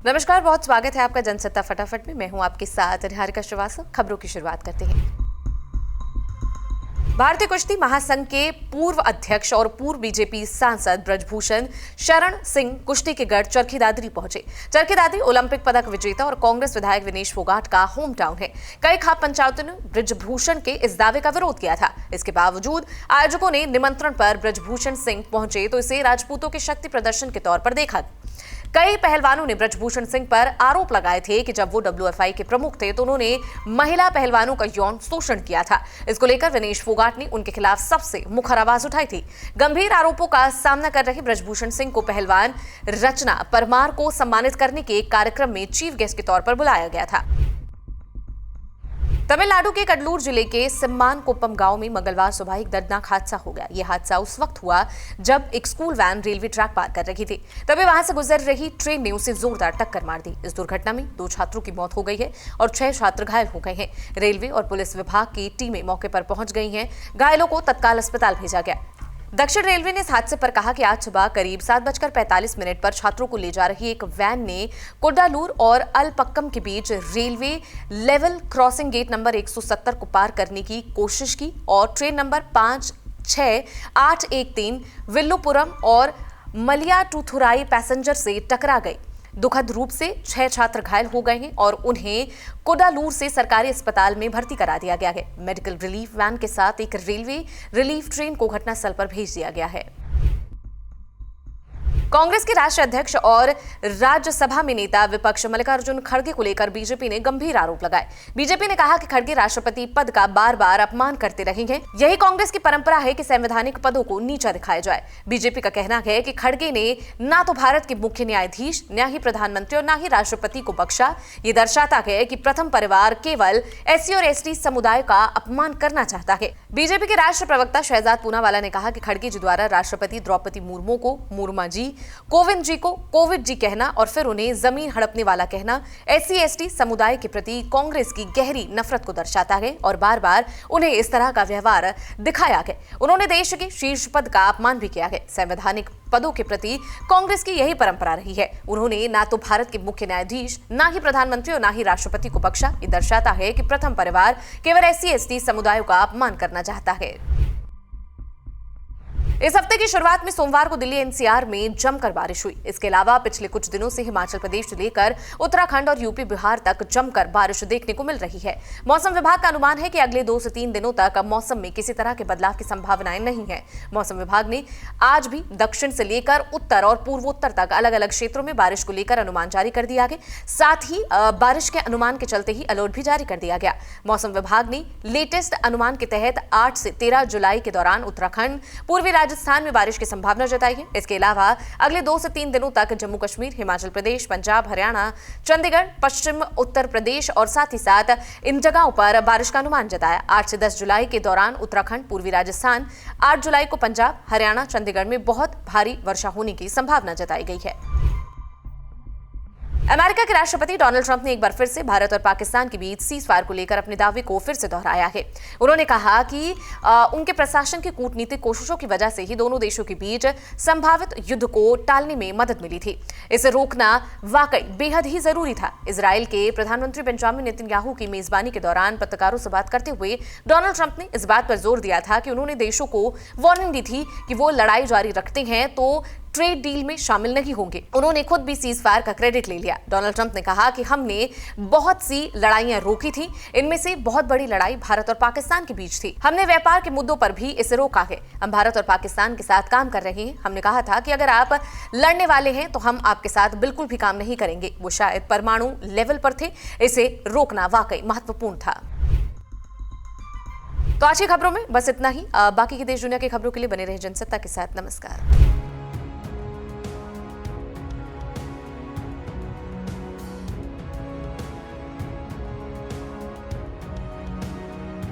नमस्कार, बहुत स्वागत है आपका जनसत्ता फटाफट में। मैं हूं आपके साथ निहारिका श्रीवास्तव। खबरों की शुरुआत करते हैं। भारतीय कुश्ती महासंघ के पूर्व अध्यक्ष और पूर्व बीजेपी सांसद ब्रजभूषण शरण सिंह कुश्ती के गढ़ चरखी दादरी पहुंचे। चरखी दादरी ओलंपिक पदक विजेता और कांग्रेस विधायक विनेश फोगाट का होम टाउन है। कई खाप पंचायतों ने ब्रजभूषण के इस दावे का विरोध किया था। इसके बावजूद आयोजकों ने निमंत्रण पर ब्रजभूषण सिंह पहुंचे तो इसे राजपूतों के शक्ति प्रदर्शन के तौर पर देखा। कई पहलवानों ने ब्रजभूषण सिंह पर आरोप लगाए थे कि जब वो WFI के प्रमुख थे तो उन्होंने महिला पहलवानों का यौन शोषण किया था। इसको लेकर विनेश फोगाट ने उनके खिलाफ सबसे मुखर आवाज उठाई थी। गंभीर आरोपों का सामना कर रहे ब्रजभूषण सिंह को पहलवान रचना परमार को सम्मानित करने के एक कार्यक्रम में चीफ गेस्ट के तौर पर बुलाया गया था। तमिलनाडु के कडलूर जिले के सिम्मान कोप्पम गांव में मंगलवार सुबह एक दर्दनाक हादसा हो गया। यह हादसा उस वक्त हुआ जब एक स्कूल वैन रेलवे ट्रैक पार कर रही थी। तभी वहां से गुजर रही ट्रेन ने उसे जोरदार टक्कर मार दी। इस दुर्घटना में 2 छात्रों की मौत हो गई है और 6 छात्र घायल हो गए हैं। रेलवे और पुलिस विभाग की टीमें मौके पर पहुंच गई हैं। घायलों को तत्काल अस्पताल भेजा गया। दक्षिण रेलवे ने इस हादसे पर कहा कि आज सुबह करीब 7:45 पर छात्रों को ले जा रही एक वैन ने कुड्डालूर और अलपक्कम के बीच railway level crossing gate number 170 को पार करने की कोशिश की और ट्रेन नंबर 56813 विल्लुपुरम और मलियाटूथुराई पैसेंजर से टकरा गई। दुखद रूप से 6 छात्र घायल हो गए हैं और उन्हें कुड्डालूर से सरकारी अस्पताल में भर्ती करा दिया गया है। मेडिकल रिलीफ वैन के साथ एक रेलवे रिलीफ ट्रेन को घटनास्थल पर भेज दिया गया है। कांग्रेस के राष्ट्रीय अध्यक्ष और राज्यसभा में नेता विपक्ष मल्लिकार्जुन खड़गे को लेकर बीजेपी ने गंभीर आरोप लगाए। बीजेपी ने कहा कि खड़गे राष्ट्रपति पद का बार-बार अपमान करते रहे हैं। यही कांग्रेस की परंपरा है कि संवैधानिक पदों को नीचा दिखाया जाए। बीजेपी का कहना है कि खड़गे ने ना तो भारत के मुख्य न्यायाधीश, न ही प्रधानमंत्री और न ही राष्ट्रपति को बख्शा। ये दर्शाता है कि प्रथम परिवार केवल SC और ST समुदाय का अपमान करना चाहता है। बीजेपी के राष्ट्रीय प्रवक्ता शहजाद पूनावाला ने कहा कि खड़गे जी द्वारा राष्ट्रपति द्रौपदी मुर्मू को मुर्मा जी, कोविंद जी को कोविड जी कहना और फिर उन्हें जमीन हड़पने वाला कहना SC ST समुदाय के प्रति कांग्रेस की गहरी नफरत को दर्शाता है और बार बार उन्हें इस तरह का व्यवहार दिखाया है। उन्होंने देश के शीर्ष पद का अपमान भी किया है। संवैधानिक पदों के प्रति कांग्रेस की यही परंपरा रही है। उन्होंने ना तो भारत के मुख्य न्यायाधीश, ना ही प्रधानमंत्री और ना ही राष्ट्रपति को बख्शा। ये दर्शाता है कि प्रथम परिवार केवल SC ST समुदायों का अपमान करना चाहता है। इस हफ्ते की शुरुआत में सोमवार को दिल्ली NCR में जमकर बारिश हुई। इसके अलावा पिछले कुछ दिनों से हिमाचल प्रदेश से लेकर उत्तराखंड और यूपी बिहार तक जमकर बारिश देखने को मिल रही है। मौसम विभाग का अनुमान है कि अगले 2 से 3 दिनों तक मौसम में किसी तरह के बदलाव की संभावनाएं नहीं है। मौसम विभाग ने आज भी दक्षिण से लेकर उत्तर और पूर्वोत्तर तक अलग अलग क्षेत्रों में बारिश को लेकर अनुमान जारी कर दिया गया। साथ ही बारिश के अनुमान के चलते ही अलर्ट भी जारी कर दिया गया। मौसम विभाग ने लेटेस्ट अनुमान के तहत 8 से 13 जुलाई के दौरान उत्तराखंड, पूर्वी राजस्थान में बारिश की संभावना जताई है। इसके अलावा अगले 2 से 3 दिनों तक जम्मू कश्मीर, हिमाचल प्रदेश, पंजाब, हरियाणा, चंडीगढ़, पश्चिम उत्तर प्रदेश और साथ ही साथ इन जगहों पर बारिश का अनुमान जताया। 8 से 10 जुलाई के दौरान उत्तराखंड, पूर्वी राजस्थान, 8 जुलाई को पंजाब, हरियाणा, चंडीगढ़ में बहुत भारी वर्षा होने की संभावना जताई गई है। अमेरिका के राष्ट्रपति डोनाल्ड ट्रंप ने एक बार फिर से भारत और पाकिस्तान के बीच सीज़फायर को लेकर अपने दावे को फिर से दोहराया है। उन्होंने कहा कि उनके प्रशासन की कूटनीतिक कोशिशों की वजह से ही दोनों देशों के बीच संभावित युद्ध को टालने में मदद मिली थी। इसे रोकना वाकई बेहद ही जरूरी था। इजराइल के प्रधानमंत्री बेंजामिन नेतन्याहू की मेजबानी के दौरान पत्रकारों से बात करते हुए डोनाल्ड ट्रंप ने इस बात पर जोर दिया था कि उन्होंने देशों को वार्निंग दी थी कि वो लड़ाई जारी रखते हैं तो ट्रेड डील में शामिल नहीं होंगे। उन्होंने खुद भी सीज़फायर का क्रेडिट ले लिया। डोनाल्ड ट्रंप ने कहा कि हमने बहुत सी लड़ाइयां रोकी थी, इनमें से बहुत बड़ी लड़ाई भारत और पाकिस्तान के बीच थी। हमने व्यापार के मुद्दों पर भी इसे रोका है। हम भारत और पाकिस्तान के साथ काम कर रहे हैं। हमने कहा था कि अगर आप लड़ने वाले हैं तो हम आपके साथ बिल्कुल भी काम नहीं करेंगे। वो शायद परमाणु लेवल पर थे। इसे रोकना वाकई महत्वपूर्ण था। तो आज की खबरों में बस इतना ही। बाकी की देश दुनिया की खबरों के लिए बने रहे जनसत्ता के साथ। नमस्कार।